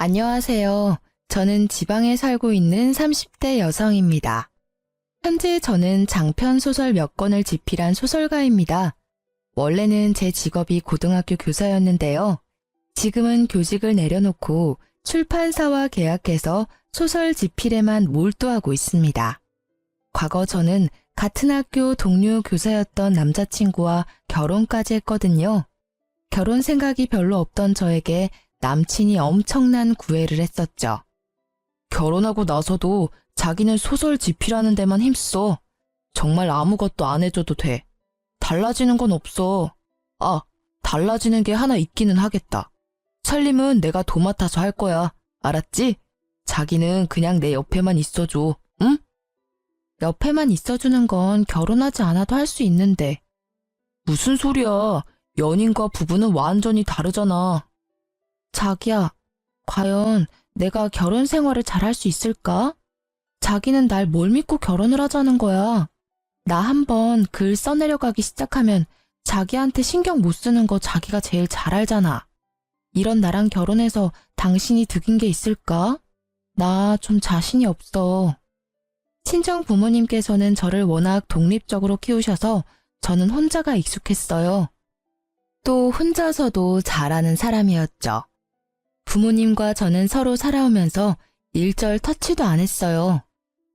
안녕하세요. 저는 지방에 살고 있는 30대 여성입니다. 현재 저는 장편 소설 몇 권을 집필한 소설가입니다. 원래는 제 직업이 고등학교 교사였는데요. 지금은 교직을 내려놓고 출판사와 계약해서 소설 집필에만 몰두하고 있습니다. 과거 저는 같은 학교 동료 교사였던 남자친구와 결혼까지 했거든요. 결혼 생각이 별로 없던 저에게 남친이 엄청난 구애를 했었죠. 결혼하고 나서도 자기는 소설 집필하는 데만 힘써. 정말 아무것도 안 해줘도 돼. 달라지는 건 없어. 달라지는 게 하나 있기는 하겠다. 살림은 내가 도맡아서 할 거야. 알았지? 자기는 그냥 내 옆에만 있어줘. 응? 옆에만 있어주는 건 결혼하지 않아도 할 수 있는데. 무슨 소리야. 연인과 부부는 완전히 다르잖아. 자기야, 과연 내가 결혼 생활을 잘할 수 있을까? 자기는 날 뭘 믿고 결혼을 하자는 거야. 나 한번 글 써내려가기 시작하면 자기한테 신경 못 쓰는 거 자기가 제일 잘 알잖아. 이런 나랑 결혼해서 당신이 득인 게 있을까? 나 좀 자신이 없어. 친정 부모님께서는 저를 워낙 독립적으로 키우셔서 저는 혼자가 익숙했어요. 또 혼자서도 잘하는 사람이었죠. 부모님과 저는 서로 살아오면서 일절 터치도 안 했어요.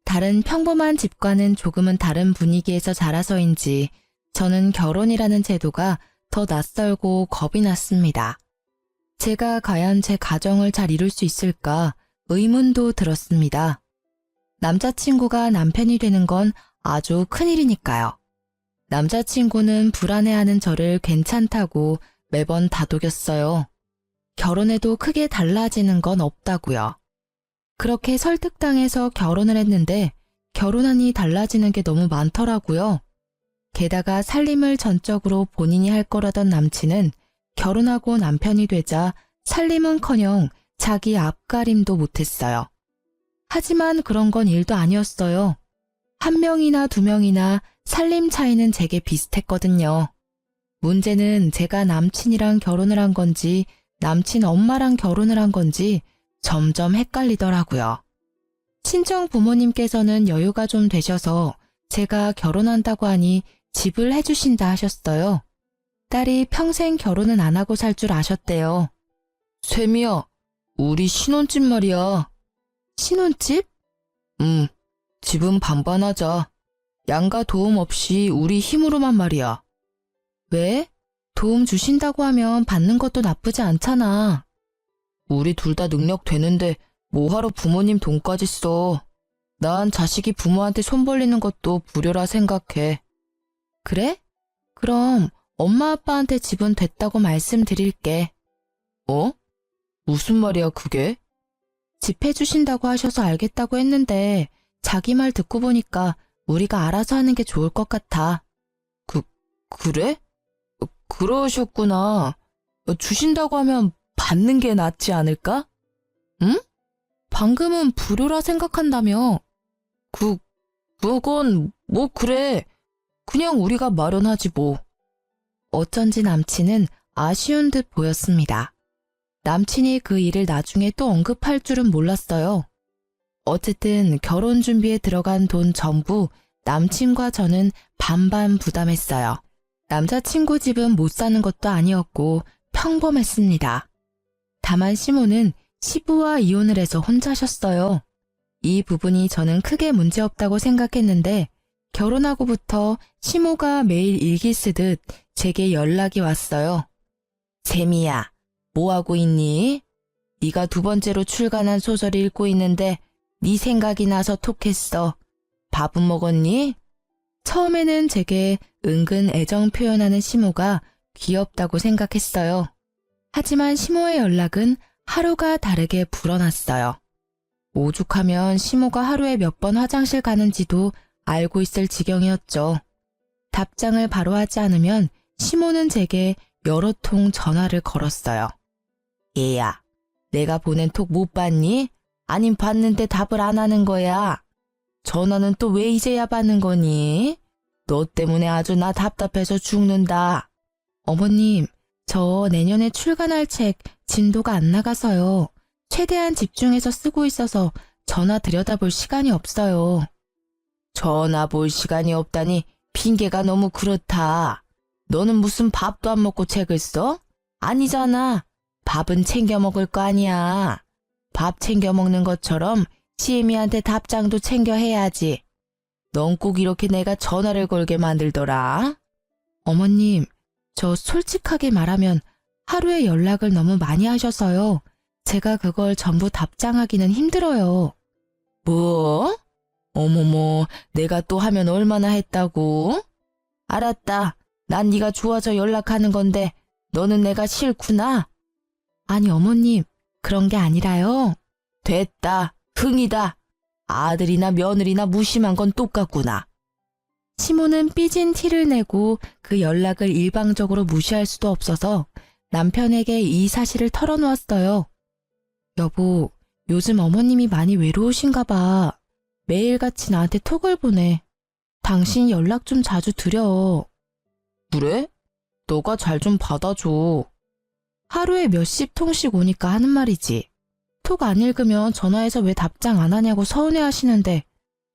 다른 평범한 집과는 조금은 다른 분위기에서 자라서인지 저는 결혼이라는 제도가 더 낯설고 겁이 났습니다. 제가 과연 제 가정을 잘 이룰 수 있을까 의문도 들었습니다. 남자친구가 남편이 되는 건 아주 큰일이니까요. 남자친구는 불안해하는 저를 괜찮다고 매번 다독였어요. 결혼해도 크게 달라지는 건 없다고요. 그렇게 설득당해서 결혼을 했는데 결혼하니 달라지는 게 너무 많더라고요. 게다가 살림을 전적으로 본인이 할 거라던 남친은 결혼하고 남편이 되자 살림은커녕 자기 앞가림도 못했어요. 하지만 그런 건 일도 아니었어요. 한 명이나 두 명이나 살림 차이는 제게 비슷했거든요. 문제는 제가 남친이랑 결혼을 한 건지 남친 엄마랑 결혼을 한 건지 점점 헷갈리더라고요. 친정 부모님께서는 여유가 좀 되셔서 제가 결혼한다고 하니 집을 해주신다 하셨어요. 딸이 평생 결혼은 안 하고 살 줄 아셨대요. 쇠미야, 우리 신혼집 말이야. 신혼집? 집은 반반하자. 양가 도움 없이 우리 힘으로만 말이야. 왜? 도움 주신다고 하면 받는 것도 나쁘지 않잖아. 우리 둘 다 능력 되는데 뭐하러 부모님 돈까지 써. 난 자식이 부모한테 손 벌리는 것도 불효라 생각해. 그래? 그럼 엄마 아빠한테 집은 됐다고 말씀드릴게. 무슨 말이야 그게? 집 해주신다고 하셔서 알겠다고 했는데 자기 말 듣고 보니까 우리가 알아서 하는 게 좋을 것 같아. 그래? 그러셨구나. 주신다고 하면 받는 게 낫지 않을까? 응? 방금은 불효라 생각한다며. 그건 뭐 그래. 그냥 우리가 마련하지 뭐. 어쩐지 남친은 아쉬운 듯 보였습니다. 남친이 그 일을 나중에 또 언급할 줄은 몰랐어요. 어쨌든 결혼 준비에 들어간 돈 전부 남친과 저는 반반 부담했어요. 남자친구 집은 못 사는 것도 아니었고 평범했습니다. 다만 시모는 시부와 이혼을 해서 혼자셨어요. 이 부분이 저는 크게 문제없다고 생각했는데 결혼하고부터 시모가 매일 일기 쓰듯 제게 연락이 왔어요. 재미야, 뭐하고 있니? 네가 두 번째로 출간한 소설 읽고 있는데 네 생각이 나서 톡했어. 밥은 먹었니? 처음에는 제게 은근 애정 표현하는 시모가 귀엽다고 생각했어요. 하지만 시모의 연락은 하루가 다르게 불어났어요. 오죽하면 시모가 하루에 몇 번 화장실 가는지도 알고 있을 지경이었죠. 답장을 바로 하지 않으면 시모는 제게 여러 통 전화를 걸었어요. 얘야, 내가 보낸 톡 못 봤니? 아님 봤는데 답을 안 하는 거야. 전화는 또 왜 이제야 받는 거니? 너 때문에 아주 나 답답해서 죽는다. 어머님, 저 내년에 출간할 책 진도가 안 나가서요. 최대한 집중해서 쓰고 있어서 전화 들여다볼 시간이 없어요. 전화 볼 시간이 없다니 핑계가 너무 그렇다. 너는 무슨 밥도 안 먹고 책을 써? 아니잖아. 밥은 챙겨 먹을 거 아니야. 밥 챙겨 먹는 것처럼 시애미한테 답장도 챙겨 해야지. 넌 꼭 이렇게 내가 전화를 걸게 만들더라. 어머님, 저 솔직하게 말하면 하루에 연락을 너무 많이 하셔서요. 제가 그걸 전부 답장하기는 힘들어요. 뭐? 어머머, 내가 또 하면 얼마나 했다고? 알았다. 난 네가 좋아서 연락하는 건데 너는 내가 싫구나. 아니 어머님, 그런 게 아니라요. 됐다. 흥이다. 아들이나 며느리나 무심한 건 똑같구나. 시모는 삐진 티를 내고 그 연락을 일방적으로 무시할 수도 없어서 남편에게 이 사실을 털어놓았어요. 여보, 요즘 어머님이 많이 외로우신가 봐. 매일같이 나한테 톡을 보내. 당신 연락 좀 자주 드려. 그래? 너가 잘 좀 받아줘. 하루에 몇십 통씩 오니까 하는 말이지. 톡 안 읽으면 전화해서 왜 답장 안 하냐고 서운해 하시는데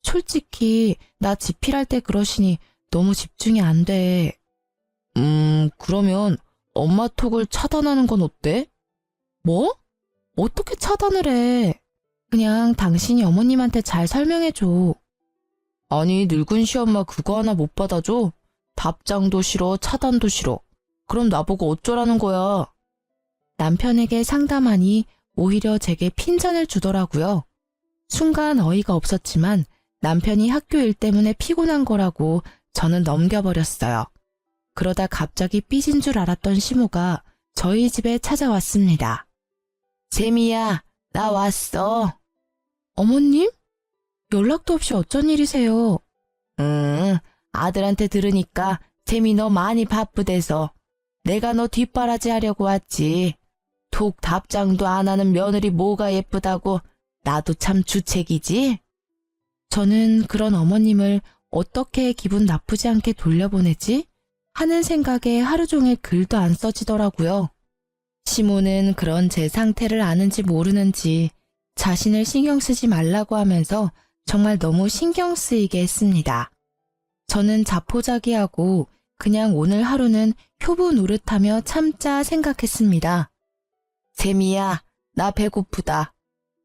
솔직히 나 집필할 때 그러시니 너무 집중이 안 돼. 그러면 엄마 톡을 차단하는 건 어때? 뭐? 어떻게 차단을 해? 그냥 당신이 어머님한테 잘 설명해줘. 아니, 늙은 시엄마 그거 하나 못 받아줘? 답장도 싫어, 차단도 싫어. 그럼 나보고 어쩌라는 거야? 남편에게 상담하니 오히려 제게 핀잔을 주더라고요. 순간 어이가 없었지만 남편이 학교 일 때문에 피곤한 거라고 저는 넘겨버렸어요. 그러다 갑자기 삐진 줄 알았던 시모가 저희 집에 찾아왔습니다. 재미야, 나 왔어. 어머님? 연락도 없이 어쩐 일이세요? 아들한테 들으니까 재미 너 많이 바쁘대서 내가 너 뒷바라지 하려고 왔지. 톡 답장도 안 하는 며느리 뭐가 예쁘다고. 나도 참 주책이지. 저는 그런 어머님을 어떻게 기분 나쁘지 않게 돌려보내지? 하는 생각에 하루 종일 글도 안 써지더라고요. 시모는 그런 제 상태를 아는지 모르는지 자신을 신경 쓰지 말라고 하면서 정말 너무 신경 쓰이게 했습니다. 저는 자포자기하고 그냥 오늘 하루는 효부 노릇하며 참자 생각했습니다. 재미야, 나 배고프다.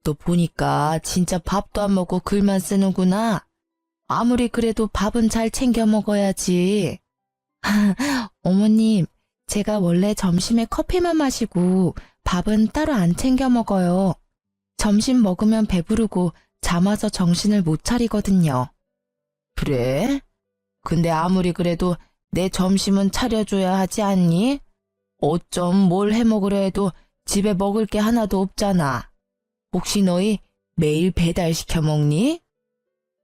너 보니까 진짜 밥도 안 먹고 글만 쓰는구나. 아무리 그래도 밥은 잘 챙겨 먹어야지. 어머님, 제가 원래 점심에 커피만 마시고 밥은 따로 안 챙겨 먹어요. 점심 먹으면 배부르고 잠아서 정신을 못 차리거든요. 그래? 근데 아무리 그래도 내 점심은 차려줘야 하지 않니? 어쩜 뭘 해먹으려 해도 집에 먹을 게 하나도 없잖아. 혹시 너희 매일 배달시켜 먹니?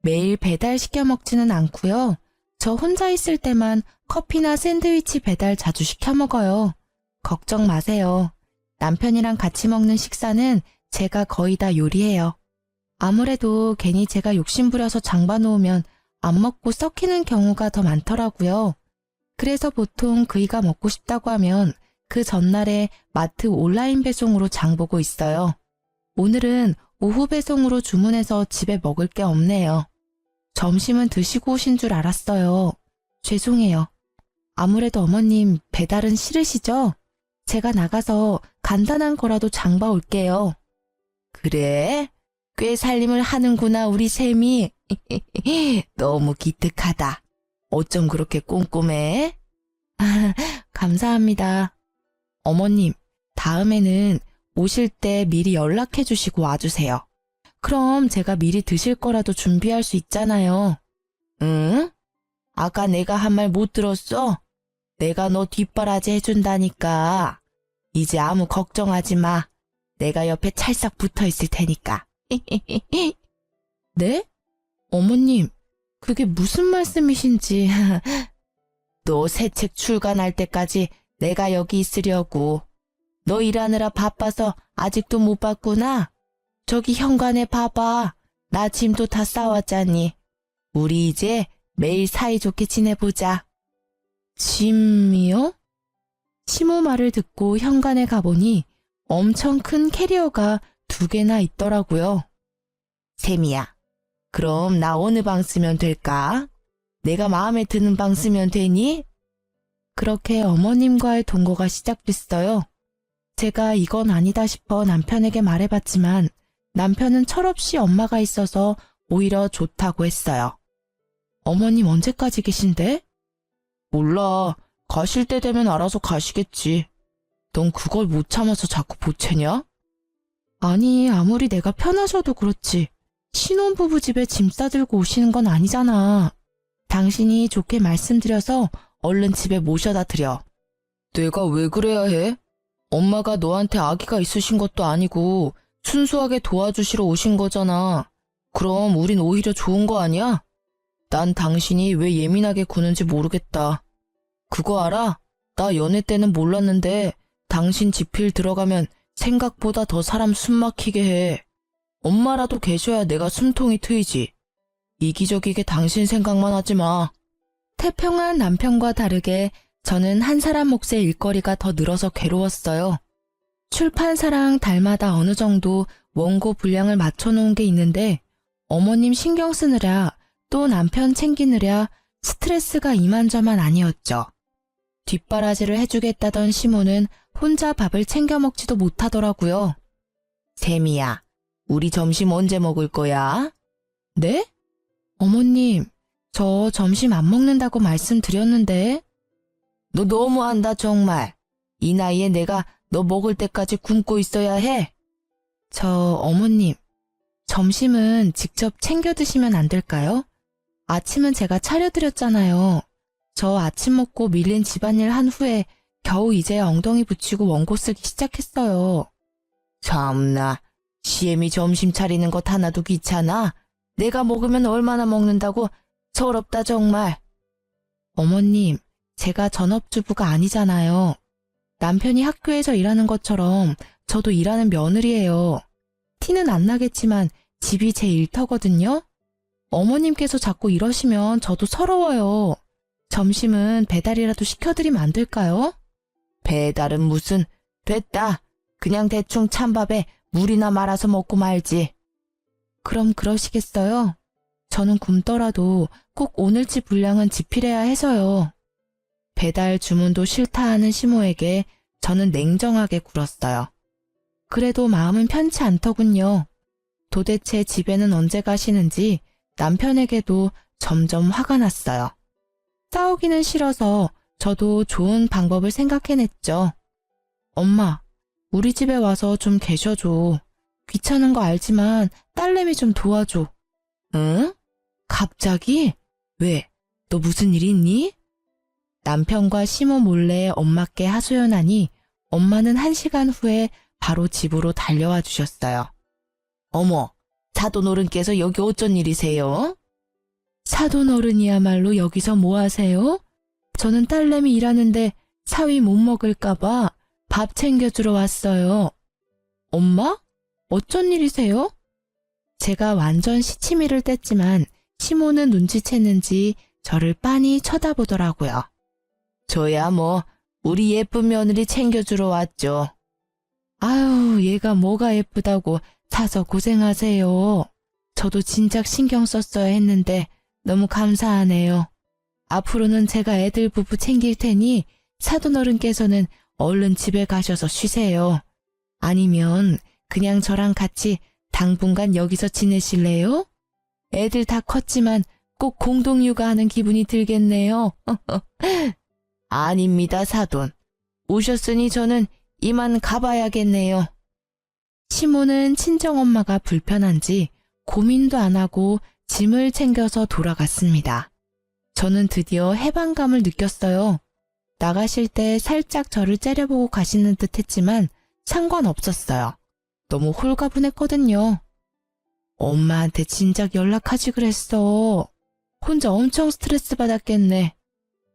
매일 배달시켜 먹지는 않고요. 저 혼자 있을 때만 커피나 샌드위치 배달 자주 시켜 먹어요. 걱정 마세요. 남편이랑 같이 먹는 식사는 제가 거의 다 요리해요. 아무래도 괜히 제가 욕심부려서 장봐놓으면 안 먹고 썩히는 경우가 더 많더라고요. 그래서 보통 그이가 먹고 싶다고 하면 그 전날에 마트 온라인 배송으로 장보고 있어요. 오늘은 오후 배송으로 주문해서 집에 먹을 게 없네요. 점심은 드시고 오신 줄 알았어요. 죄송해요. 아무래도 어머님 배달은 싫으시죠? 제가 나가서 간단한 거라도 장봐 올게요. 그래? 꽤 살림을 하는구나 우리 셈이. 너무 기특하다. 어쩜 그렇게 꼼꼼해? 감사합니다. 어머님, 다음에는 오실 때 미리 연락해 주시고 와주세요. 그럼 제가 미리 드실 거라도 준비할 수 있잖아요. 응? 아까 내가 한 말 못 들었어? 내가 너 뒷바라지 해준다니까. 이제 아무 걱정하지 마. 내가 옆에 찰싹 붙어 있을 테니까. 네? 어머님, 그게 무슨 말씀이신지. 너 새 책 출간할 때까지 내가 여기 있으려고. 너 일하느라 바빠서 아직도 못 봤구나. 저기 현관에 봐봐. 나 짐도 다 싸왔잖니. 우리 이제 매일 사이좋게 지내보자. 짐이요? 시모 말을 듣고 현관에 가보니 엄청 큰 캐리어가 2개나 있더라고요. 세미야, 그럼 나 어느 방 쓰면 될까? 내가 마음에 드는 방 쓰면 되니? 그렇게 어머님과의 동거가 시작됐어요. 제가 이건 아니다 싶어 남편에게 말해봤지만 남편은 철없이 엄마가 있어서 오히려 좋다고 했어요. 어머님 언제까지 계신데? 몰라. 가실 때 되면 알아서 가시겠지. 넌 그걸 못 참아서 자꾸 보채냐? 아니, 아무리 내가 편하셔도 그렇지. 신혼부부 집에 짐 싸들고 오시는 건 아니잖아. 당신이 좋게 말씀드려서 얼른 집에 모셔다 드려. 내가 왜 그래야 해? 엄마가 너한테 아기가 있으신 것도 아니고 순수하게 도와주시러 오신 거잖아. 그럼 우린 오히려 좋은 거 아니야? 난 당신이 왜 예민하게 구는지 모르겠다. 그거 알아? 나 연애 때는 몰랐는데 당신 지필 들어가면 생각보다 더 사람 숨 막히게 해. 엄마라도 계셔야 내가 숨통이 트이지. 이기적이게 당신 생각만 하지 마. 태평한 남편과 다르게 저는 한 사람 몫의 일거리가 더 늘어서 괴로웠어요. 출판사랑 달마다 어느 정도 원고 분량을 맞춰놓은 게 있는데 어머님 신경 쓰느라 또 남편 챙기느라 스트레스가 이만저만 아니었죠. 뒷바라지를 해주겠다던 시모는 혼자 밥을 챙겨 먹지도 못하더라고요. 세미야, 우리 점심 언제 먹을 거야? 네? 어머님, 저 점심 안 먹는다고 말씀드렸는데. 너 너무한다 정말. 이 나이에 내가 너 먹을 때까지 굶고 있어야 해? 저 어머님, 점심은 직접 챙겨 드시면 안 될까요? 아침은 제가 차려드렸잖아요. 저 아침 먹고 밀린 집안일 한 후에 겨우 이제 엉덩이 붙이고 원고 쓰기 시작했어요. 참나, 시엠이 점심 차리는 것 하나도 귀찮아? 내가 먹으면 얼마나 먹는다고? 서럽다 정말. 어머님, 제가 전업주부가 아니잖아요. 남편이 학교에서 일하는 것처럼 저도 일하는 며느리예요. 티는 안 나겠지만 집이 제 일터거든요. 어머님께서 자꾸 이러시면 저도 서러워요. 점심은 배달이라도 시켜드리면 안 될까요? 배달은 무슨, 됐다. 그냥 대충 찬밥에 물이나 말아서 먹고 말지. 그럼 그러시겠어요? 저는 굶더라도 꼭 오늘치 분량은 지필해야 해서요. 배달 주문도 싫다 하는 시모에게 저는 냉정하게 굴었어요. 그래도 마음은 편치 않더군요. 도대체 집에는 언제 가시는지 남편에게도 점점 화가 났어요. 싸우기는 싫어서 저도 좋은 방법을 생각해냈죠. 엄마, 우리 집에 와서 좀 계셔줘. 귀찮은 거 알지만 딸내미 좀 도와줘. 응? 갑자기? 왜? 너 무슨 일 있니? 남편과 시모 몰래 엄마께 하소연하니 엄마는 1시간 후에 바로 집으로 달려와 주셨어요. 어머, 사돈어른께서 여기 어쩐 일이세요? 사돈어른이야말로 여기서 뭐 하세요? 저는 딸내미 일하는데 사위 못 먹을까봐 밥 챙겨주러 왔어요. 엄마? 어쩐 일이세요? 제가 완전 시치미를 뗐지만 시모는 눈치챘는지 저를 빤히 쳐다보더라고요. 저야 뭐 우리 예쁜 며느리 챙겨주러 왔죠. 아유, 얘가 뭐가 예쁘다고 사서 고생하세요. 저도 진작 신경 썼어야 했는데 너무 감사하네요. 앞으로는 제가 애들 부부 챙길 테니 사돈어른께서는 얼른 집에 가셔서 쉬세요. 아니면 그냥 저랑 같이 당분간 여기서 지내실래요? 애들 다 컸지만 꼭 공동육아하는 기분이 들겠네요. 아닙니다, 사돈. 오셨으니 저는 이만 가봐야겠네요. 시모는 친정엄마가 불편한지 고민도 안 하고 짐을 챙겨서 돌아갔습니다. 저는 드디어 해방감을 느꼈어요. 나가실 때 살짝 저를 째려보고 가시는 듯 했지만 상관없었어요. 너무 홀가분했거든요. 엄마한테 진작 연락하지 그랬어. 혼자 엄청 스트레스 받았겠네.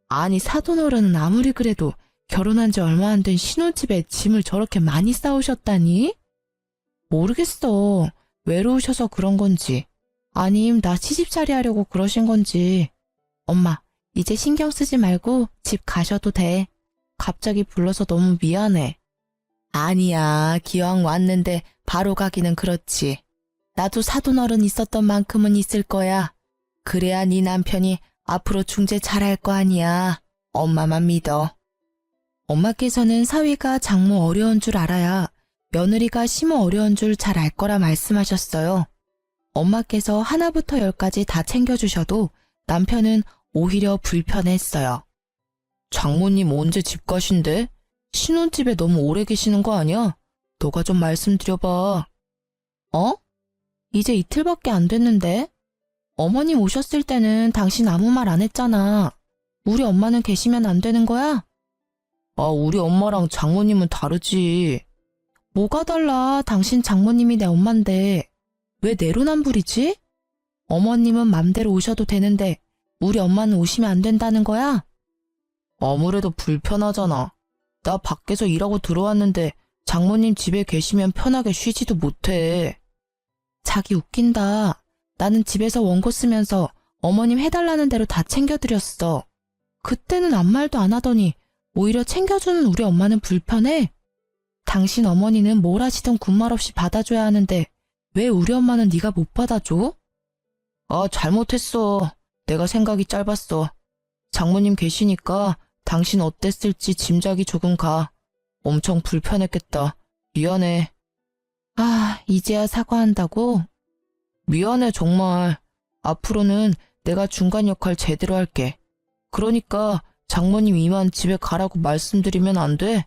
아니, 사돈어른은 아무리 그래도 결혼한 지 얼마 안 된 신혼집에 짐을 저렇게 많이 싸우셨다니? 모르겠어. 외로우셔서 그런 건지 아님 나 시집살이 하려고 그러신 건지. 엄마, 이제 신경 쓰지 말고 집 가셔도 돼. 갑자기 불러서 너무 미안해. 아니야, 기왕 왔는데 바로 가기는 그렇지. 나도 사돈어른 있었던 만큼은 있을 거야. 그래야 네 남편이 앞으로 중재 잘할 거 아니야. 엄마만 믿어. 엄마께서는 사위가 장모 어려운 줄 알아야 며느리가 시모 어려운 줄 잘 알 거라 말씀하셨어요. 엄마께서 하나부터 열까지 다 챙겨주셔도 남편은 오히려 불편했어요. 장모님 언제 집 가신대? 신혼집에 너무 오래 계시는 거 아니야? 너가 좀 말씀드려봐. 어? 이제 이틀밖에 안 됐는데? 어머님 오셨을 때는 당신 아무 말 안 했잖아. 우리 엄마는 계시면 안 되는 거야? 아, 우리 엄마랑 장모님은 다르지. 뭐가 달라? 당신 장모님이 내 엄만데. 왜 내로남불이지? 어머님은 맘대로 오셔도 되는데 우리 엄마는 오시면 안 된다는 거야? 아무래도 불편하잖아. 나 밖에서 일하고 들어왔는데 장모님 집에 계시면 편하게 쉬지도 못해. 자기 웃긴다. 나는 집에서 원고 쓰면서 어머님 해달라는 대로 다 챙겨드렸어. 그때는 아무 말도 안 하더니 오히려 챙겨주는 우리 엄마는 불편해? 당신 어머니는 뭘 하시든 군말 없이 받아줘야 하는데 왜 우리 엄마는 네가 못 받아줘? 아, 잘못했어. 내가 생각이 짧았어. 장모님 계시니까 당신 어땠을지 짐작이 조금 가. 엄청 불편했겠다. 미안해. 아, 이제야 사과한다고? 미안해, 정말. 앞으로는 내가 중간 역할 제대로 할게. 그러니까 장모님 이만 집에 가라고 말씀드리면 안 돼?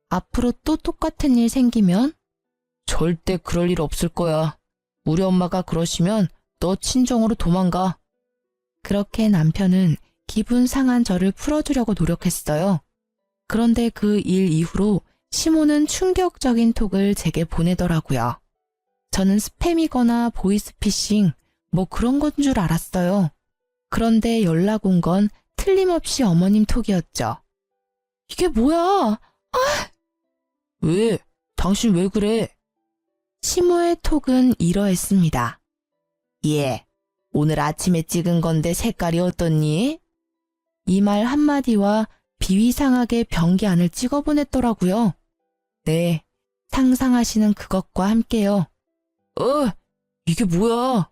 앞으로 또 똑같은 일 생기면? 절대 그럴 일 없을 거야. 우리 엄마가 그러시면 너 친정으로 도망가. 그렇게 남편은 기분 상한 저를 풀어주려고 노력했어요. 그런데 그 일 이후로 시모는 충격적인 톡을 제게 보내더라고요. 저는 스팸이거나 보이스피싱 뭐 그런 건 줄 알았어요. 그런데 연락 온 건 틀림없이 어머님 톡이었죠. 이게 뭐야? 아! 왜? 당신 왜 그래? 시모의 톡은 이러했습니다. 예, 오늘 아침에 찍은 건데 색깔이 어떻니? 이 말 한마디와 비위상하게 변기 안을 찍어보냈더라고요. 네, 상상하시는 그것과 함께요. 이게 뭐야?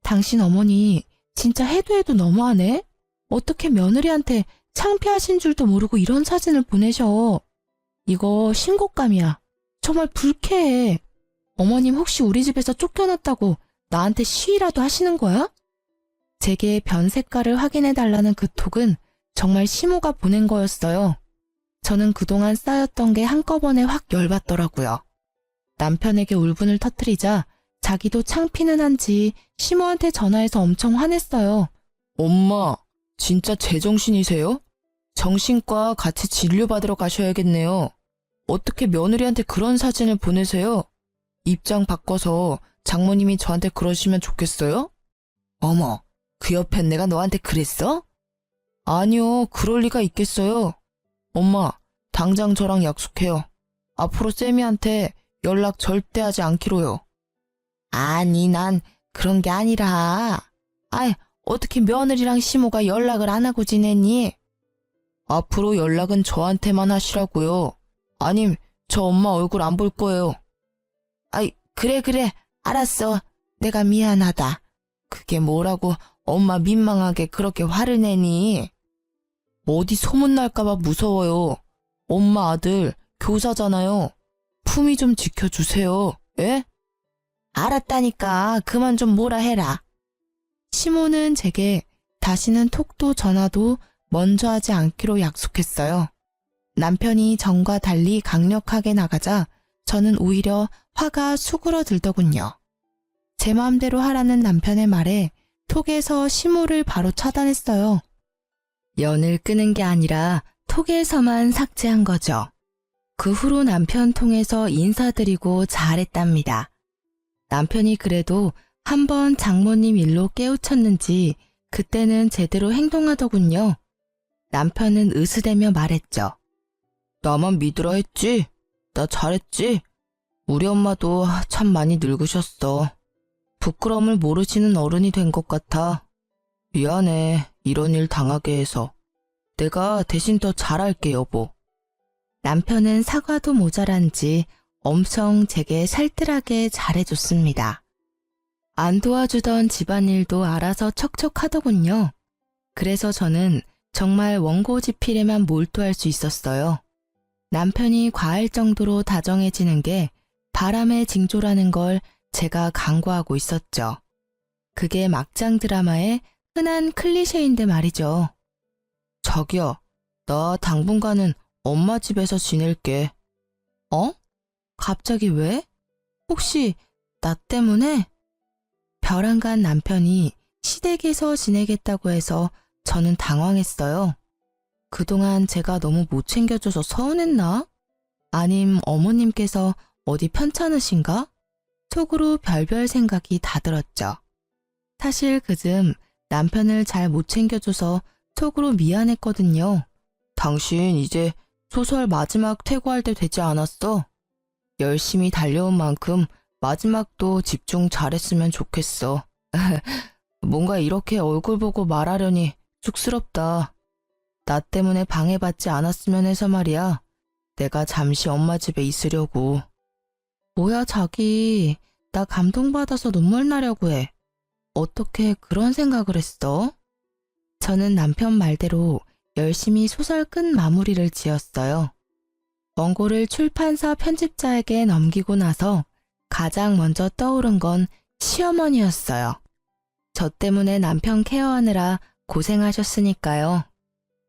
당신 어머니 진짜 해도 해도 너무하네? 어떻게 며느리한테 창피하신 줄도 모르고 이런 사진을 보내셔. 이거 신곡감이야. 정말 불쾌해. 어머님 혹시 우리 집에서 쫓겨났다고 나한테 시위라도 하시는 거야? 제게 변 색깔을 확인해달라는 그 톡은 정말 시모가 보낸 거였어요. 저는 그동안 쌓였던 게 한꺼번에 확 열받더라고요. 남편에게 울분을 터뜨리자 자기도 창피는 한지 시모한테 전화해서 엄청 화냈어요. 엄마, 진짜 제정신이세요? 정신과 같이 진료받으러 가셔야겠네요. 어떻게 며느리한테 그런 사진을 보내세요? 입장 바꿔서 장모님이 저한테 그러시면 좋겠어요? 어머, 그 옆엔 내가 너한테 그랬어? 아니요, 그럴 리가 있겠어요. 엄마, 당장 저랑 약속해요. 앞으로 쌤이한테 연락 절대 하지 않기로요. 아니, 난 그런 게 아니라. 아이, 어떻게 며느리랑 시모가 연락을 안 하고 지내니? 앞으로 연락은 저한테만 하시라고요. 아님, 저 엄마 얼굴 안 볼 거예요. 아이, 그래, 알았어. 내가 미안하다. 그게 뭐라고 엄마 민망하게 그렇게 화를 내니? 어디 소문날까봐 무서워요. 엄마 아들 교사잖아요. 품위 좀 지켜주세요. 예? 알았다니까 그만 좀 뭐라 해라. 시모는 제게 다시는 톡도 전화도 먼저 하지 않기로 약속했어요. 남편이 전과 달리 강력하게 나가자 저는 오히려 화가 수그러들더군요. 제 마음대로 하라는 남편의 말에 톡에서 시모를 바로 차단했어요. 연을 끄는 게 아니라 톡에서만 삭제한 거죠. 그 후로 남편 통해서 인사드리고 잘했답니다. 남편이 그래도 한번 장모님 일로 깨우쳤는지 그때는 제대로 행동하더군요. 남편은 으스대며 말했죠. 나만 믿으라 했지? 나 잘했지? 우리 엄마도 참 많이 늙으셨어. 부끄러움을 모르시는 어른이 된 것 같아. 미안해, 이런 일 당하게 해서. 내가 대신 더 잘할게, 여보. 남편은 사과도 모자란지 엄청 제게 살뜰하게 잘해줬습니다. 안 도와주던 집안일도 알아서 척척 하더군요. 그래서 저는 정말 원고지필에만 몰두할 수 있었어요. 남편이 과할 정도로 다정해지는 게 바람의 징조라는 걸 제가 간과하고 있었죠. 그게 막장 드라마의 흔한 클리셰인데 말이죠. 자기야, 나 당분간은 엄마 집에서 지낼게. 어? 갑자기 왜? 혹시 나 때문에? 벼랑간 남편이 시댁에서 지내겠다고 해서 저는 당황했어요. 그동안 제가 너무 못 챙겨줘서 서운했나? 아님 어머님께서 어디 편찮으신가? 속으로 별별 생각이 다 들었죠. 사실 그즘 남편을 잘 못 챙겨줘서 속으로 미안했거든요. 당신 이제 소설 마지막 퇴고할 때 되지 않았어? 열심히 달려온 만큼 마지막도 집중 잘했으면 좋겠어. 뭔가 이렇게 얼굴 보고 말하려니 쑥스럽다. 나 때문에 방해받지 않았으면 해서 말이야. 내가 잠시 엄마 집에 있으려고. 뭐야 자기, 나 감동받아서 눈물 나려고 해. 어떻게 그런 생각을 했어? 저는 남편 말대로 열심히 소설 끝 마무리를 지었어요. 원고를 출판사 편집자에게 넘기고 나서 가장 먼저 떠오른 건 시어머니였어요. 저 때문에 남편 케어하느라 고생하셨으니까요.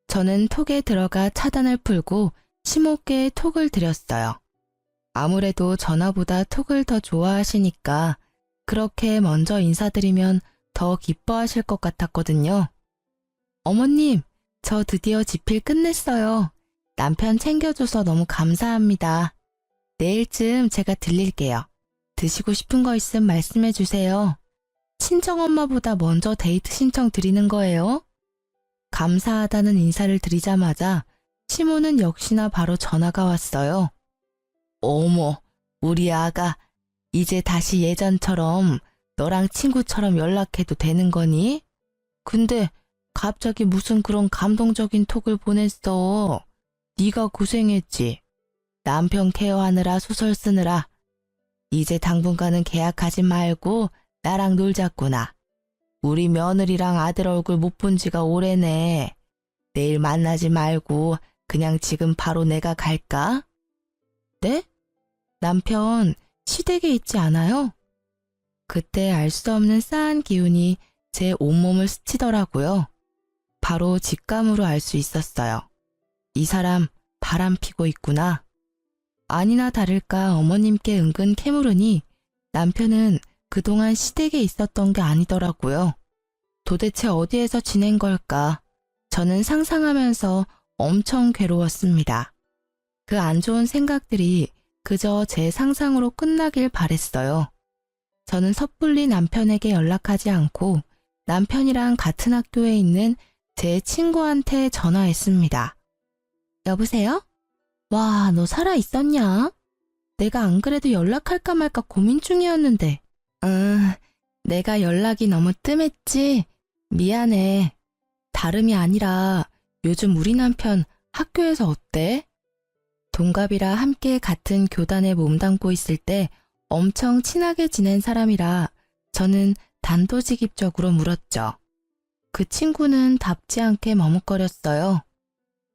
저는 톡에 들어가 차단을 풀고 심호께 톡을 드렸어요. 아무래도 전화보다 톡을 더 좋아하시니까 그렇게 먼저 인사드리면 더 기뻐하실 것 같았거든요. 어머님, 저 드디어 집필 끝냈어요. 남편 챙겨줘서 너무 감사합니다. 내일쯤 제가 들릴게요. 드시고 싶은 거 있으면 말씀해 주세요. 친정엄마보다 먼저 데이트 신청 드리는 거예요? 감사하다는 인사를 드리자마자 시모는 역시나 바로 전화가 왔어요. 어머, 우리 아가 이제 다시 예전처럼 너랑 친구처럼 연락해도 되는 거니? 근데 갑자기 무슨 그런 감동적인 톡을 보냈어. 네가 고생했지. 남편 케어하느라 소설 쓰느라. 이제 당분간은 계약하지 말고 나랑 놀자꾸나. 우리 며느리랑 아들 얼굴 못 본 지가 오래네. 내일 만나지 말고 그냥 지금 바로 내가 갈까? 네? 남편 시댁에 있지 않아요? 그때 알 수 없는 싸한 기운이 제 온몸을 스치더라고요. 바로 직감으로 알 수 있었어요. 이 사람 바람 피고 있구나. 아니나 다를까 어머님께 은근 캐물으니 남편은 그동안 시댁에 있었던 게 아니더라고요. 도대체 어디에서 지낸 걸까? 저는 상상하면서 엄청 괴로웠습니다. 그 안 좋은 생각들이 그저 제 상상으로 끝나길 바랬어요. 저는 섣불리 남편에게 연락하지 않고 남편이랑 같은 학교에 있는 제 친구한테 전화했습니다. 여보세요? 와, 너 살아있었냐? 내가 안 그래도 연락할까 말까 고민 중이었는데. 내가 연락이 너무 뜸했지? 미안해. 다름이 아니라 요즘 우리 남편 학교에서 어때? 동갑이라 함께 같은 교단에 몸담고 있을 때 엄청 친하게 지낸 사람이라 저는 단도직입적으로 물었죠. 그 친구는 답지 않게 머뭇거렸어요.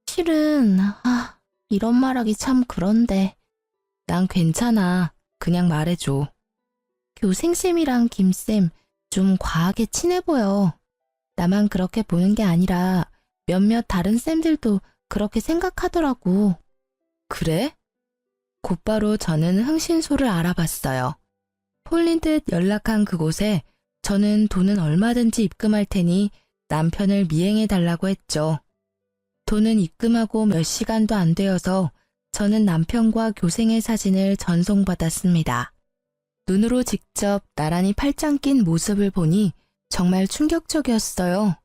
실은 이런 말하기 참 그런데. 난 괜찮아. 그냥 말해줘. 교생쌤이랑 김쌤 좀 과하게 친해 보여. 나만 그렇게 보는 게 아니라 몇몇 다른 쌤들도 그렇게 생각하더라고. 그래? 곧바로 저는 흥신소를 알아봤어요. 홀린 듯 연락한 그곳에 저는 돈은 얼마든지 입금할 테니 남편을 미행해달라고 했죠. 돈은 입금하고 몇 시간도 안 되어서 저는 남편과 교생의 사진을 전송받았습니다. 눈으로 직접 나란히 팔짱 낀 모습을 보니 정말 충격적이었어요.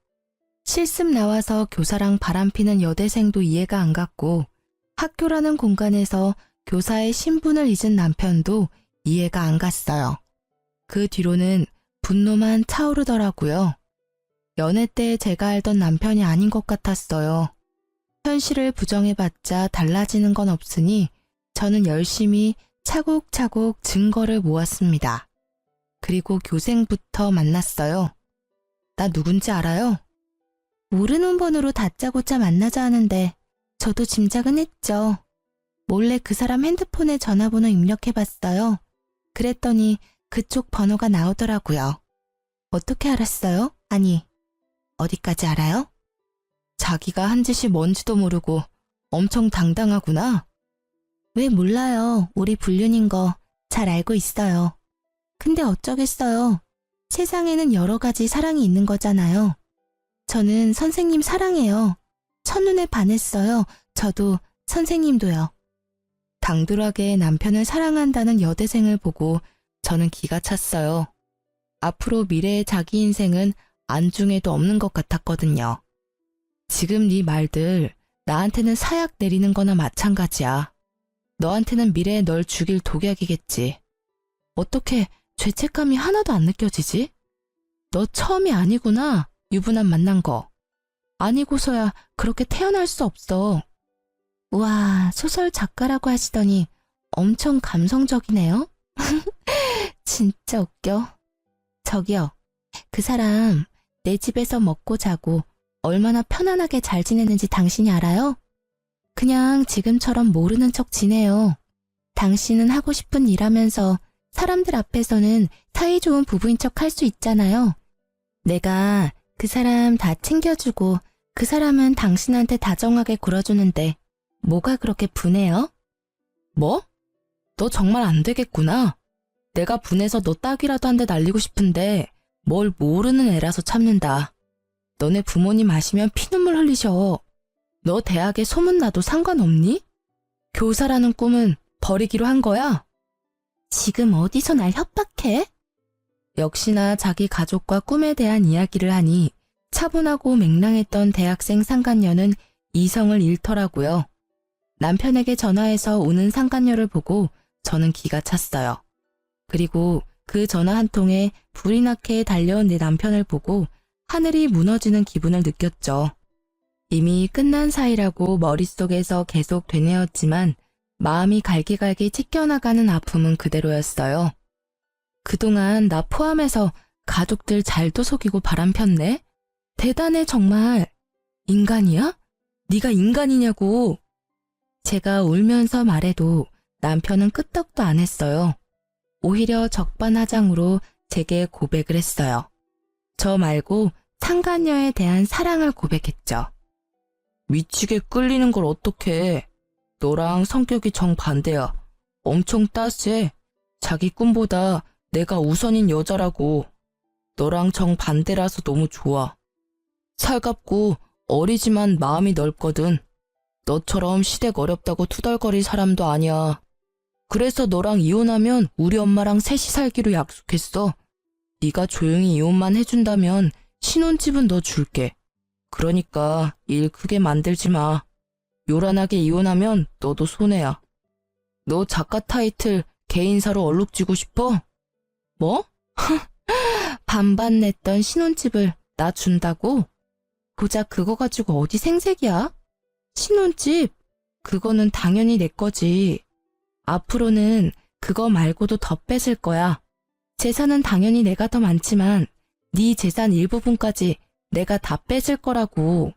실습 나와서 교사랑 바람피는 여대생도 이해가 안 갔고 학교라는 공간에서 교사의 신분을 잊은 남편도 이해가 안 갔어요. 그 뒤로는 분노만 차오르더라고요. 연애 때 제가 알던 남편이 아닌 것 같았어요. 현실을 부정해봤자 달라지는 건 없으니 저는 열심히 차곡차곡 증거를 모았습니다. 그리고 교생부터 만났어요. 나 누군지 알아요? 모르는 번호로 다짜고짜 만나자 하는데 저도 짐작은 했죠. 몰래 그 사람 핸드폰에 전화번호 입력해봤어요. 그랬더니 그쪽 번호가 나오더라고요. 어떻게 알았어요? 아니, 어디까지 알아요? 자기가 한 짓이 뭔지도 모르고 엄청 당당하구나. 왜 몰라요. 우리 불륜인 거 잘 알고 있어요. 근데 어쩌겠어요. 세상에는 여러 가지 사랑이 있는 거잖아요. 저는 선생님 사랑해요. 첫눈에 반했어요. 저도 선생님도요. 당돌하게 남편을 사랑한다는 여대생을 보고 저는 기가 찼어요. 앞으로 미래의 자기 인생은 안중에도 없는 것 같았거든요. 지금 네 말들 나한테는 사약 내리는 거나 마찬가지야. 너한테는 미래에 널 죽일 독약이겠지. 어떻게 죄책감이 하나도 안 느껴지지? 너 처음이 아니구나, 유부남 만난 거. 아니고서야 그렇게 태어날 수 없어. 우와, 소설 작가라고 하시더니 엄청 감성적이네요. 진짜 웃겨. 저기요, 그 사람 내 집에서 먹고 자고 얼마나 편안하게 잘 지내는지 당신이 알아요? 그냥 지금처럼 모르는 척 지내요. 당신은 하고 싶은 일 하면서 사람들 앞에서는 사이좋은 부부인 척 할 수 있잖아요. 내가 그 사람 다 챙겨주고 그 사람은 당신한테 다정하게 굴어주는데 뭐가 그렇게 분해요? 뭐? 너 정말 안 되겠구나. 내가 분해서 너 딱이라도 한 대 날리고 싶은데 뭘 모르는 애라서 참는다. 너네 부모님 아시면 피눈물 흘리셔. 너 대학에 소문나도 상관없니? 교사라는 꿈은 버리기로 한 거야? 지금 어디서 날 협박해? 역시나 자기 가족과 꿈에 대한 이야기를 하니 차분하고 맹랑했던 대학생 상간녀는 이성을 잃더라고요. 남편에게 전화해서 오는 상간녀를 보고 저는 기가 찼어요. 그리고 그 전화 한 통에 불이 나게 달려온 내 남편을 보고 하늘이 무너지는 기분을 느꼈죠. 이미 끝난 사이라고 머릿속에서 계속 되뇌었지만 마음이 갈기갈기 찢겨나가는 아픔은 그대로였어요. 그동안 나 포함해서 가족들 잘도 속이고 바람폈네? 대단해 정말. 인간이야? 네가 인간이냐고. 제가 울면서 말해도 남편은 끄떡도 안 했어요. 오히려 적반하장으로 제게 고백을 했어요. 저 말고 상간녀에 대한 사랑을 고백했죠. 미치게 끌리는 걸 어떡해. 너랑 성격이 정반대야. 엄청 따스해. 자기 꿈보다 내가 우선인 여자라고. 너랑 정반대라서 너무 좋아. 살갑고 어리지만 마음이 넓거든. 너처럼 시댁 어렵다고 투덜거릴 사람도 아니야. 그래서 너랑 이혼하면 우리 엄마랑 셋이 살기로 약속했어. 네가 조용히 이혼만 해준다면 신혼집은 너 줄게. 그러니까 일 크게 만들지 마. 요란하게 이혼하면 너도 손해야. 너 작가 타이틀 개인사로 얼룩지고 싶어? 뭐? 반반 냈던 신혼집을 나 준다고? 고작 그거 가지고 어디 생색이야? 신혼집? 그거는 당연히 내 거지. 앞으로는 그거 말고도 더 뺏을 거야. 재산은 당연히 내가 더 많지만 네 재산 일부분까지 내가 다 뺏을 거라고.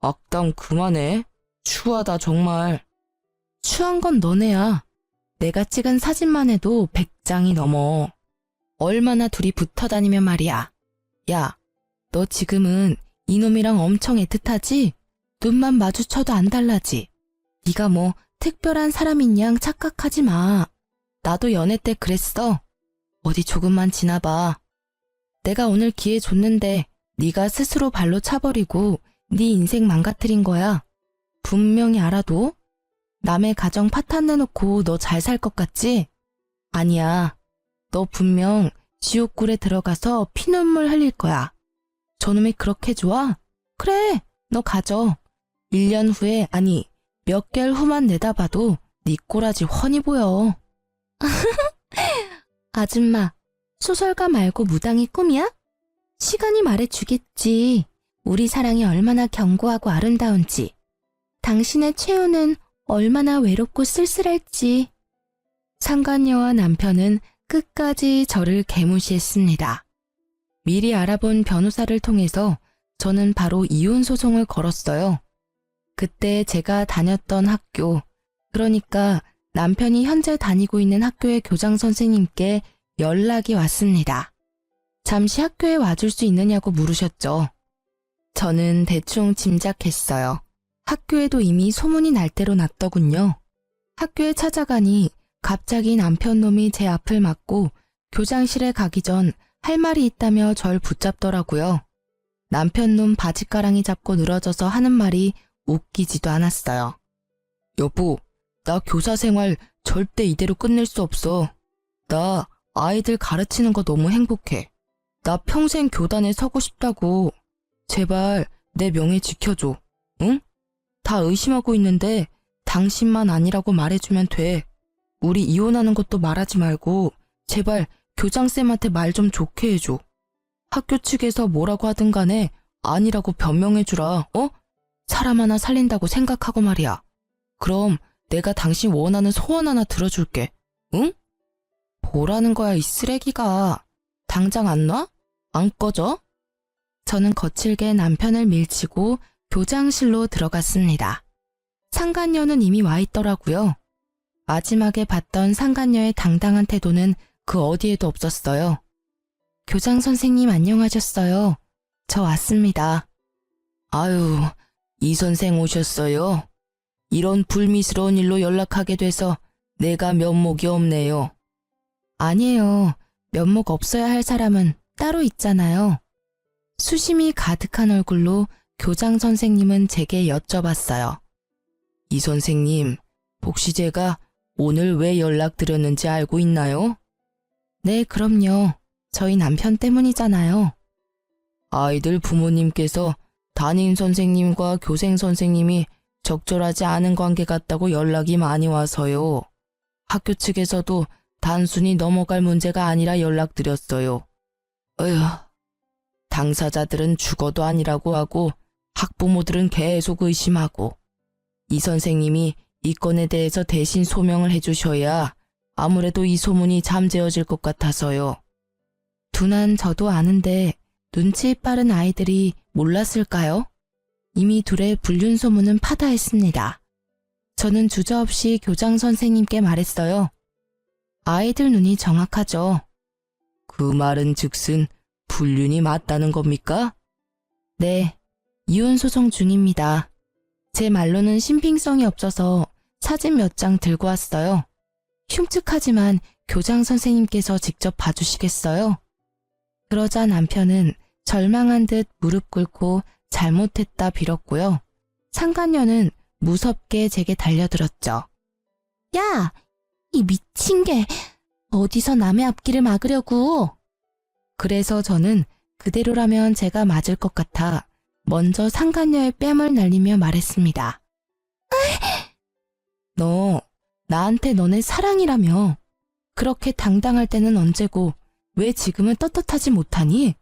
악담 그만해. 추하다 정말. 추한 건 너네야. 내가 찍은 사진만 해도 100장이 넘어. 얼마나 둘이 붙어 다니면 말이야. 야, 너 지금은 이놈이랑 엄청 애틋하지? 눈만 마주쳐도 안 달라지? 네가 뭐 특별한 사람인 양 착각하지 마. 나도 연애 때 그랬어. 어디 조금만 지나봐. 내가 오늘 기회 줬는데 네가 스스로 발로 차버리고 네 인생 망가뜨린 거야. 분명히 알아도. 남의 가정 파탄 내놓고 너 잘 살 것 같지? 아니야. 너 분명 지옥굴에 들어가서 피눈물 흘릴 거야. 저놈이 그렇게 좋아? 그래, 너 가져. 1년 후에, 아니 몇 개월 후만 내다봐도 네 꼬라지 훤히 보여. 아줌마, 소설가 말고 무당이 꿈이야? 시간이 말해주겠지. 우리 사랑이 얼마나 견고하고 아름다운지. 당신의 최후는 얼마나 외롭고 쓸쓸할지. 상간녀와 남편은 끝까지 저를 개무시했습니다. 미리 알아본 변호사를 통해서 저는 바로 이혼 소송을 걸었어요. 그때 제가 다녔던 학교, 그러니까 남편이 현재 다니고 있는 학교의 교장 선생님께 연락이 왔습니다. 잠시 학교에 와줄 수 있느냐고 물으셨죠. 저는 대충 짐작했어요. 학교에도 이미 소문이 날 대로 났더군요. 학교에 찾아가니 갑자기 남편 놈이 제 앞을 막고 교장실에 가기 전 할 말이 있다며 절 붙잡더라고요. 남편 놈 바지가랑이 잡고 늘어져서 하는 말이 웃기지도 않았어요. 여보, 나 교사 생활 절대 이대로 끝낼 수 없어. 나 아이들 가르치는 거 너무 행복해. 나 평생 교단에 서고 싶다고. 제발 내 명예 지켜줘. 응? 다 의심하고 있는데 당신만 아니라고 말해주면 돼. 우리 이혼하는 것도 말하지 말고 제발 교장쌤한테 말 좀 좋게 해줘. 학교 측에서 뭐라고 하든 간에 아니라고 변명해주라. 사람 하나 살린다고 생각하고 말이야. 그럼 내가 당신 원하는 소원 하나 들어줄게. 응? 뭐라는 거야, 이 쓰레기가. 당장 안 놔? 안 꺼져? 저는 거칠게 남편을 밀치고 교장실로 들어갔습니다. 상간녀는 이미 와 있더라고요. 마지막에 봤던 상간녀의 당당한 태도는 그 어디에도 없었어요. 교장 선생님 안녕하셨어요. 저 왔습니다. 아유, 이 선생 오셨어요. 이런 불미스러운 일로 연락하게 돼서 내가 면목이 없네요. 아니에요. 면목 없어야 할 사람은 따로 있잖아요. 수심이 가득한 얼굴로 교장 선생님은 제게 여쭤봤어요. 이 선생님, 혹시 제가 오늘 왜 연락드렸는지 알고 있나요? 네, 그럼요. 저희 남편 때문이잖아요. 아이들 부모님께서 담임 선생님과 교생 선생님이 적절하지 않은 관계 같다고 연락이 많이 와서요. 학교 측에서도 단순히 넘어갈 문제가 아니라 연락드렸어요. 어휴, 당사자들은 죽어도 아니라고 하고 학부모들은 계속 의심하고 이 선생님이 이 건에 대해서 대신 소명을 해주셔야 아무래도 이 소문이 잠재워질 것 같아서요. 둔한 저도 아는데 눈치 빠른 아이들이 몰랐을까요? 이미 둘의 불륜 소문은 파다했습니다. 저는 주저없이 교장 선생님께 말했어요. 아이들 눈이 정확하죠. 그 말은 즉슨 불륜이 맞다는 겁니까? 네, 이혼 소송 중입니다. 제 말로는 신빙성이 없어서 사진 몇 장 들고 왔어요. 흉측하지만 교장 선생님께서 직접 봐주시겠어요? 그러자 남편은 절망한 듯 무릎 꿇고 잘못했다 빌었고요. 상간녀는 무섭게 제게 달려들었죠. 야! 이 미친 게 어디서 남의 앞길을 막으려고. 그래서 저는 그대로라면 제가 맞을 것 같아 먼저 상간녀의 뺨을 날리며 말했습니다. 너 나한테 너네 사랑이라며. 그렇게 당당할 때는 언제고 왜 지금은 떳떳하지 못하니?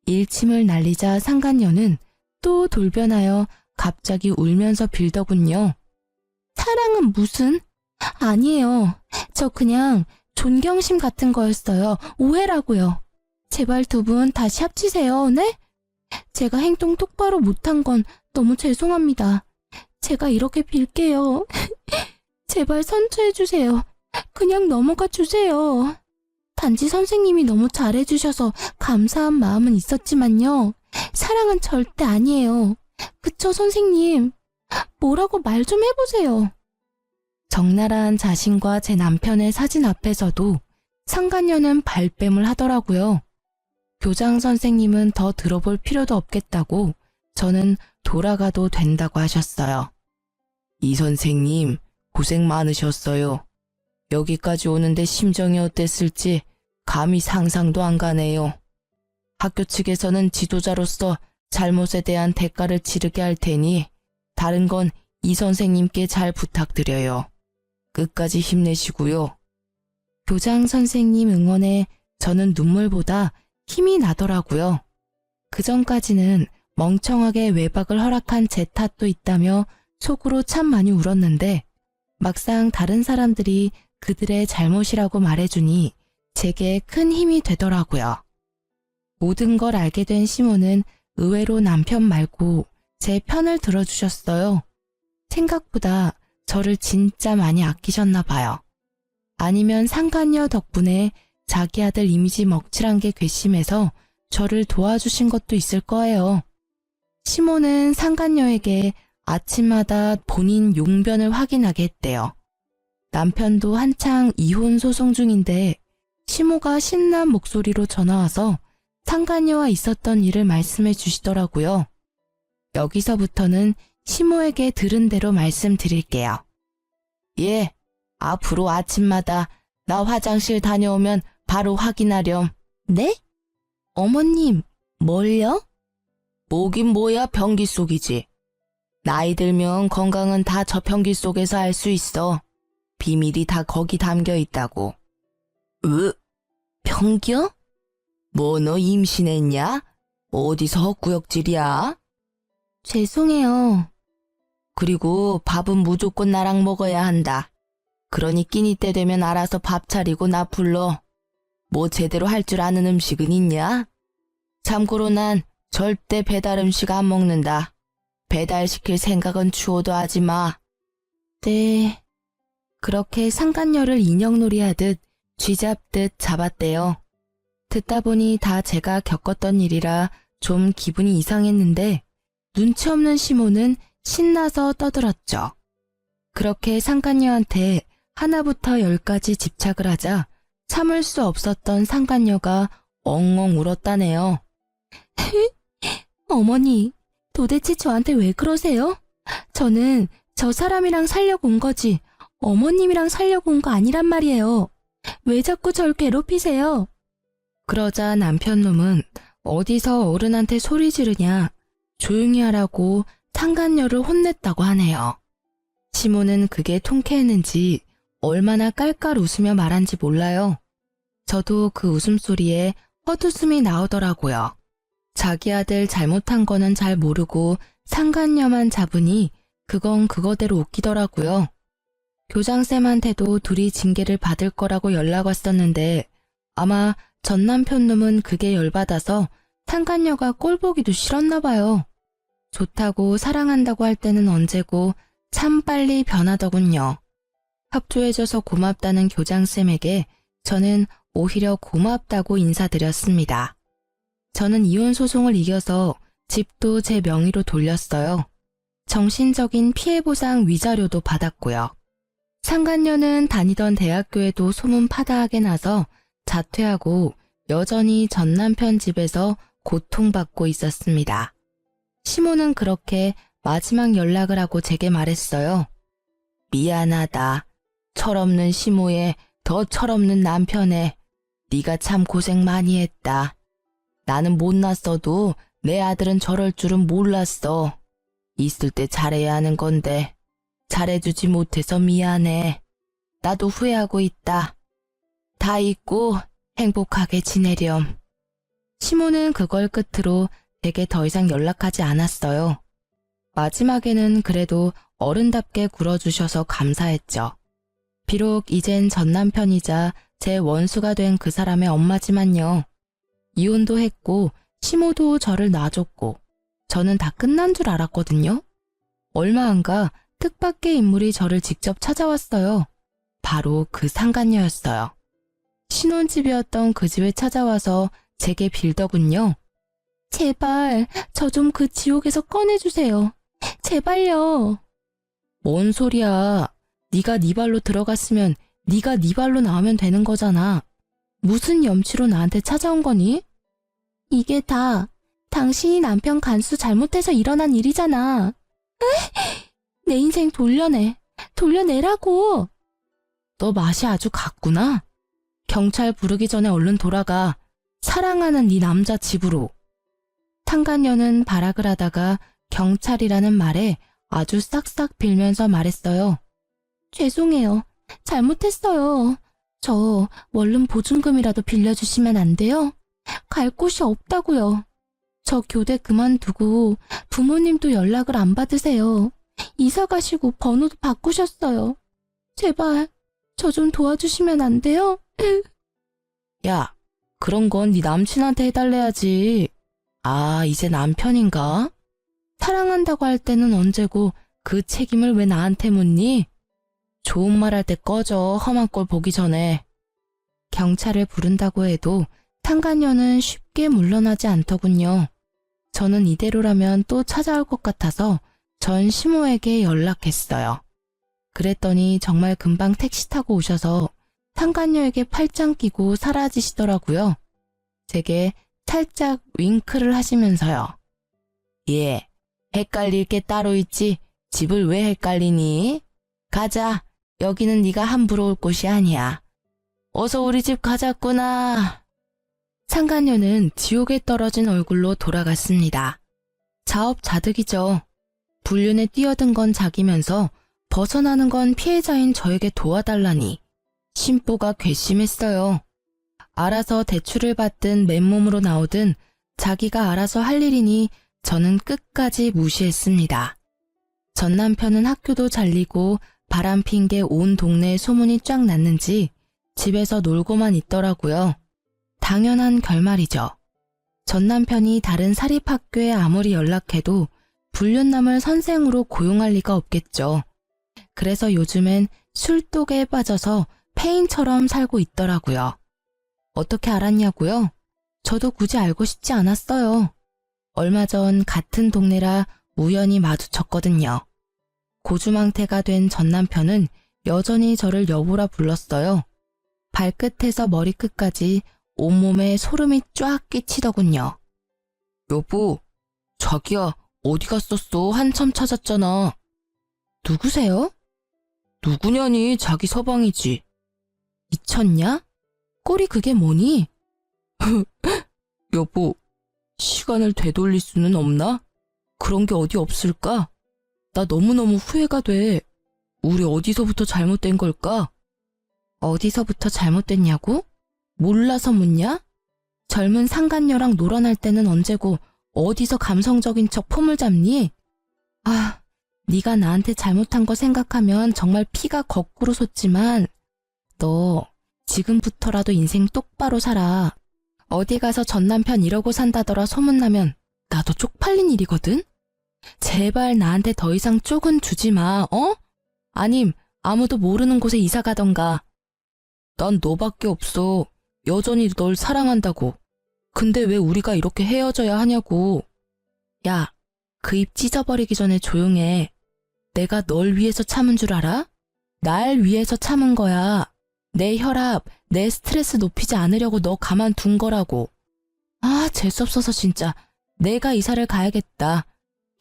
일침을 날리자 상간녀는 또 돌변하여 갑자기 울면서 빌더군요. 사랑은 무슨? 아니에요. 저 그냥 존경심 같은 거였어요. 오해라고요. 제발 두 분 다시 합치세요, 네? 제가 행동 똑바로 못한 건 너무 죄송합니다. 제가 이렇게 빌게요. 제발 선처해주세요. 그냥 넘어가 주세요. 단지 선생님이 너무 잘해주셔서 감사한 마음은 있었지만요. 사랑은 절대 아니에요. 그쵸, 선생님? 뭐라고 말 좀 해보세요. 적나라한 자신과 제 남편의 사진 앞에서도 상간녀는 발뺌을 하더라고요. 교장 선생님은 더 들어볼 필요도 없겠다고 저는 돌아가도 된다고 하셨어요. 이 선생님 고생 많으셨어요. 여기까지 오는데 심정이 어땠을지 감히 상상도 안 가네요. 학교 측에서는 지도자로서 잘못에 대한 대가를 치르게 할 테니 다른 건 이 선생님께 잘 부탁드려요. 끝까지 힘내시고요. 교장 선생님 응원에 저는 눈물보다 힘이 나더라고요. 그전까지는 멍청하게 외박을 허락한 제 탓도 있다며 속으로 참 많이 울었는데 막상 다른 사람들이 그들의 잘못이라고 말해주니 제게 큰 힘이 되더라고요. 모든 걸 알게 된 시몬은 의외로 남편 말고 제 편을 들어주셨어요. 생각보다 저를 진짜 많이 아끼셨나 봐요. 아니면 상간녀 덕분에 자기 아들 이미지 먹칠한 게 괘씸해서 저를 도와주신 것도 있을 거예요. 시몬은 상간녀에게 아침마다 본인 용변을 확인하게 했대요. 남편도 한창 이혼 소송 중인데 시모가 신난 목소리로 전화와서 상간녀와 있었던 일을 말씀해 주시더라고요. 여기서부터는 시모에게 들은 대로 말씀드릴게요. 예, 앞으로 아침마다 나 화장실 다녀오면 바로 확인하렴. 네? 어머님, 뭘요? 뭐긴 뭐야, 변기 속이지. 나이 들면 건강은 다 저 변기 속에서 알 수 있어. 비밀이 다 거기 담겨 있다고. 변기요? 뭐 너 임신했냐? 어디서 헛구역질이야? 죄송해요. 그리고 밥은 무조건 나랑 먹어야 한다. 그러니 끼니 때 되면 알아서 밥 차리고 나 불러. 뭐 제대로 할 줄 아는 음식은 있냐? 참고로 난 절대 배달 음식 안 먹는다. 배달시킬 생각은 추호도 하지 마. 네. 그렇게 상간녀를 인형놀이 하듯 쥐잡듯 잡았대요. 듣다 보니 다 제가 겪었던 일이라 좀 기분이 이상했는데 눈치 없는 시모는 신나서 떠들었죠. 그렇게 상간녀한테 하나부터 열까지 집착을 하자 참을 수 없었던 상간녀가 엉엉 울었다네요. 어머니, 도대체 저한테 왜 그러세요? 저는 저 사람이랑 살려고 온 거지 어머님이랑 살려고 온 거 아니란 말이에요. 왜 자꾸 절 괴롭히세요? 그러자 남편놈은 어디서 어른한테 소리 지르냐 조용히 하라고 상간녀를 혼냈다고 하네요. 시모는 그게 통쾌했는지 얼마나 깔깔 웃으며 말한지 몰라요. 저도 그 웃음소리에 헛웃음이 나오더라고요. 자기 아들 잘못한 거는 잘 모르고 상간녀만 잡으니 그건 그거대로 웃기더라고요. 교장쌤한테도 둘이 징계를 받을 거라고 연락 왔었는데 아마 전 남편놈은 그게 열받아서 상간녀가 꼴보기도 싫었나 봐요. 좋다고 사랑한다고 할 때는 언제고 참 빨리 변하더군요. 협조해줘서 고맙다는 교장쌤에게 저는 오히려 고맙다고 인사드렸습니다. 저는 이혼 소송을 이겨서 집도 제 명의로 돌렸어요. 정신적인 피해보상 위자료도 받았고요. 상간녀는 다니던 대학교에도 소문 파다하게 나서 자퇴하고 여전히 전 남편 집에서 고통받고 있었습니다. 시모는 그렇게 마지막 연락을 하고 제게 말했어요. 미안하다. 철없는 시모에 더 철없는 남편에 네가 참 고생 많이 했다. 나는 못났어도 내 아들은 저럴 줄은 몰랐어. 있을 때 잘해야 하는 건데 잘해주지 못해서 미안해. 나도 후회하고 있다. 다 잊고 행복하게 지내렴. 시모는 그걸 끝으로 제게 더 이상 연락하지 않았어요. 마지막에는 그래도 어른답게 굴어주셔서 감사했죠. 비록 이젠 전 남편이자 제 원수가 된 그 사람의 엄마지만요. 이혼도 했고 시모도 저를 놔줬고 저는 다 끝난 줄 알았거든요. 얼마 안 가 뜻밖의 인물이 저를 직접 찾아왔어요. 바로 그 상간녀였어요. 신혼집이었던 그 집에 찾아와서 제게 빌더군요. 제발 저 좀 그 지옥에서 꺼내주세요. 제발요. 뭔 소리야. 네가 네 발로 들어갔으면 네가 네 발로 나오면 되는 거잖아. 무슨 염치로 나한테 찾아온 거니? 이게 다 당신이 남편 간수 잘못해서 일어난 일이잖아. 내 인생 돌려내. 돌려내라고. 너 맛이 아주 갔구나. 경찰 부르기 전에 얼른 돌아가. 사랑하는 네 남자 집으로. 상간녀는 발악을 하다가 경찰이라는 말에 아주 싹싹 빌면서 말했어요. 죄송해요. 잘못했어요. 저 원룸 보증금이라도 빌려주시면 안 돼요? 갈 곳이 없다고요. 저 교대 그만두고 부모님도 연락을 안 받으세요. 이사 가시고 번호도 바꾸셨어요. 제발 저 좀 도와주시면 안 돼요? 야, 그런 건 네 남친한테 해달래야지. 아, 이제 남편인가? 사랑한다고 할 때는 언제고 그 책임을 왜 나한테 묻니? 좋은 말 할 때 꺼져, 험한 꼴 보기 전에. 경찰을 부른다고 해도 상간녀는 쉽게 물러나지 않더군요. 저는 이대로라면 또 찾아올 것 같아서 전 시모에게 연락했어요. 그랬더니 정말 금방 택시 타고 오셔서 상간녀에게 팔짱 끼고 사라지시더라고요. 제게 살짝 윙크를 하시면서요. 예, 헷갈릴 게 따로 있지. 집을 왜 헷갈리니? 가자. 여기는 네가 함부로 올 곳이 아니야. 어서 우리 집 가자꾸나. 상간녀는 지옥에 떨어진 얼굴로 돌아갔습니다. 자업자득이죠. 불륜에 뛰어든 건 자기면서 벗어나는 건 피해자인 저에게 도와달라니 심보가 괘씸했어요. 알아서 대출을 받든 맨몸으로 나오든 자기가 알아서 할 일이니 저는 끝까지 무시했습니다. 전 남편은 학교도 잘리고 바람핀 게 온 동네에 소문이 쫙 났는지 집에서 놀고만 있더라고요. 당연한 결말이죠. 전 남편이 다른 사립학교에 아무리 연락해도 불륜남을 선생으로 고용할 리가 없겠죠. 그래서 요즘엔 술독에 빠져서 폐인처럼 살고 있더라고요. 어떻게 알았냐고요? 저도 굳이 알고 싶지 않았어요. 얼마 전 같은 동네라 우연히 마주쳤거든요. 고주망태가 된 전 남편은 여전히 저를 여보라 불렀어요. 발끝에서 머리끝까지 온몸에 소름이 쫙 끼치더군요. 여보, 자기야, 어디 갔었어? 한참 찾았잖아. 누구세요? 누구냐니, 자기 서방이지. 미쳤냐? 꼴이 그게 뭐니? 여보, 시간을 되돌릴 수는 없나? 그런 게 어디 없을까? 나 너무너무 후회가 돼. 우리 어디서부터 잘못된 걸까? 어디서부터 잘못됐냐고? 몰라서 묻냐? 젊은 상간녀랑 놀아날 때는 언제고 어디서 감성적인 척 폼을 잡니? 아, 네가 나한테 잘못한 거 생각하면 정말 피가 거꾸로 솟지만 너 지금부터라도 인생 똑바로 살아. 어디 가서 전 남편 이러고 산다더라 소문나면 나도 쪽팔린 일이거든? 제발 나한테 더 이상 쪽은 주지 마, 어? 아님 아무도 모르는 곳에 이사 가던가. 난 너밖에 없어. 여전히 널 사랑한다고. 근데 왜 우리가 이렇게 헤어져야 하냐고. 야, 그 입 찢어버리기 전에 조용해. 내가 널 위해서 참은 줄 알아? 날 위해서 참은 거야. 내 혈압, 내 스트레스 높이지 않으려고 너 가만둔 거라고. 아, 재수없어서 진짜. 내가 이사를 가야겠다.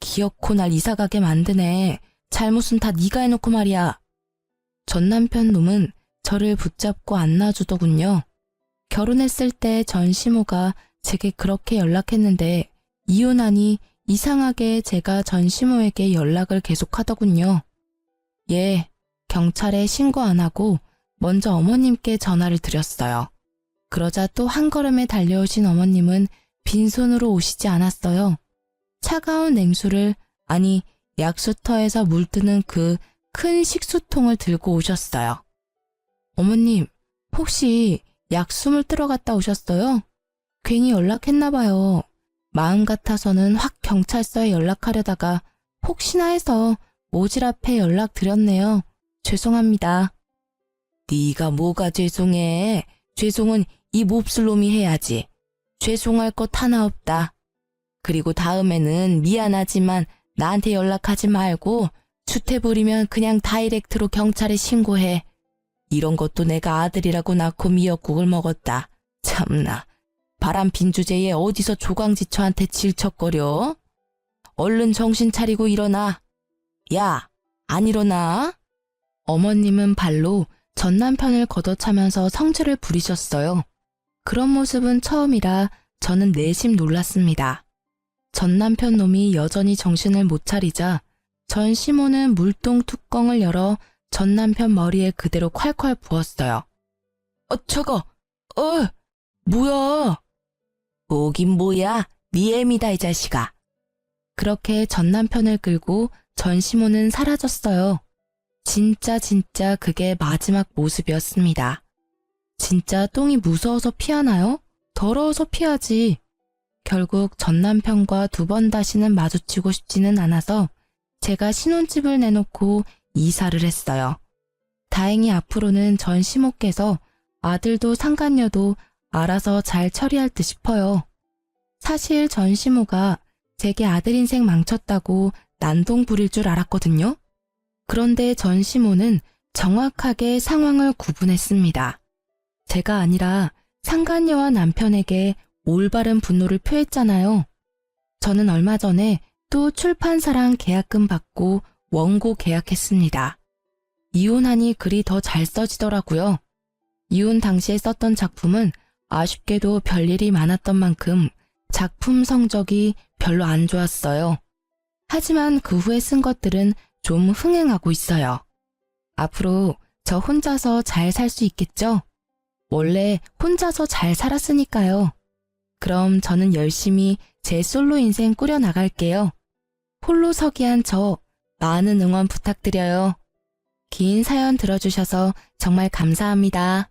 기어코 날 이사 가게 만드네. 잘못은 다 네가 해놓고 말이야. 전 남편 놈은 저를 붙잡고 안 놔주더군요. 결혼했을 때 전 시모가 제게 그렇게 연락했는데 이혼하니 이상하게 제가 전 시모에게 연락을 계속하더군요. 예, 경찰에 신고 안 하고 먼저 어머님께 전화를 드렸어요. 그러자 또 한 걸음에 달려오신 어머님은 빈손으로 오시지 않았어요. 차가운 냉수를, 아니 약수터에서 물드는 그 큰 식수통을 들고 오셨어요. 어머님, 혹시 약숨을 뜨러 갔다 오셨어요? 괜히 연락했나 봐요. 마음 같아서는 확 경찰서에 연락하려다가 혹시나 해서 오지랖에 연락드렸네요. 죄송합니다. 네가 뭐가 죄송해. 죄송은 이 몹쓸 놈이 해야지. 죄송할 것 하나 없다. 그리고 다음에는 미안하지만 나한테 연락하지 말고 주태 부리면 그냥 다이렉트로 경찰에 신고해. 이런 것도 내가 아들이라고 낳고 미역국을 먹었다. 참나. 바람핀 주제에 어디서 조강지처한테 질척거려? 얼른 정신 차리고 일어나. 야, 안 일어나? 어머님은 발로 전 남편을 걷어차면서 성질을 부리셨어요. 그런 모습은 처음이라 저는 내심 놀랐습니다. 전 남편 놈이 여전히 정신을 못 차리자 전 시모는 물통 뚜껑을 열어 전 남편 머리에 그대로 콸콸 부었어요. 차가, 뭐야? 오긴 뭐야? 네 애미다 이 자식아. 그렇게 전 남편을 끌고 전 시모는 사라졌어요. 진짜 그게 마지막 모습이었습니다. 진짜 똥이 무서워서 피하나요? 더러워서 피하지. 결국 전 남편과 2번 다시는 마주치고 싶지는 않아서 제가 신혼집을 내놓고 이사를 했어요. 다행히 앞으로는 전 시모께서 아들도 상간녀도 알아서 잘 처리할 듯 싶어요. 사실 전 시모가 제게 아들 인생 망쳤다고 난동 부릴 줄 알았거든요. 그런데 전 시모는 정확하게 상황을 구분했습니다. 제가 아니라 상간녀와 남편에게 올바른 분노를 표했잖아요. 저는 얼마 전에 또 출판사랑 계약금 받고 원고 계약했습니다. 이혼하니 글이 더 잘 써지더라고요. 이혼 당시에 썼던 작품은 아쉽게도 별일이 많았던 만큼 작품 성적이 별로 안 좋았어요. 하지만 그 후에 쓴 것들은 좀 흥행하고 있어요. 앞으로 저 혼자서 잘 살 수 있겠죠? 원래 혼자서 잘 살았으니까요. 그럼 저는 열심히 제 솔로 인생 꾸려나갈게요. 홀로서기한 저 많은 응원 부탁드려요. 긴 사연 들어주셔서 정말 감사합니다.